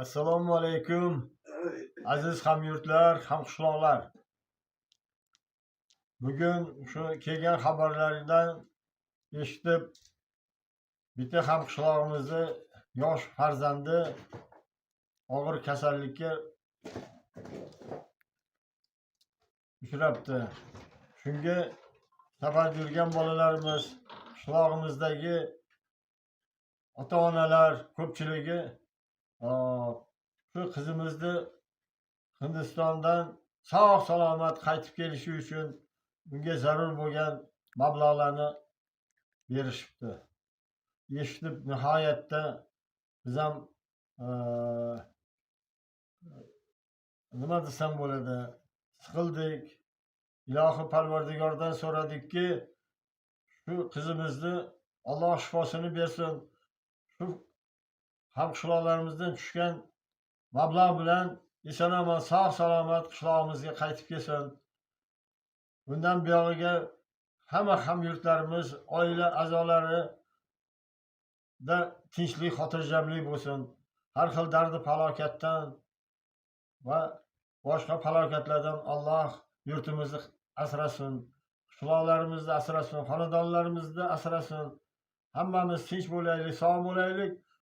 Assalomu alaykum, aziz hamyurtlar, hamqishloqlar. Bugun shu kelgan xabarlardan eshitib, bitta hamqishlog'imizni yosh farzandi og'ir kasallikka uchrabdi. Shunga sabab yurgan bolalarimiz, qishlog'imizdagi ota-onalar ko'pchiligi shu qizimizni Hindistondan sog' salomat qaytib kelishi uchun unga zarur bo'lgan mablag'larni berishibdi. Eshitib nihoyatda biz ham nima desam bo'ladi, siqildik. Ilohi Parvardigordan so'radikki, shu qizimizni Alloh shifosini bersin. Shu hamqishloqlarimizdan tushgan mablag' bilan eson-omon sog' salomat qishlog'imizga qaytib kelsin. Bundan buyog'iga hamma hamyurtlarimiz, oila a'zolarida tinchlik, xotirjamlik bo'lsin. Har xil dardi falokatdan va boshqa falokatlardan Alloh yurtimizni asrasin, qishloqlarimizni asrasin, xonadonlarimizni asrasin. Hammamiz tinch bo'laylik, sog' bo'laylik.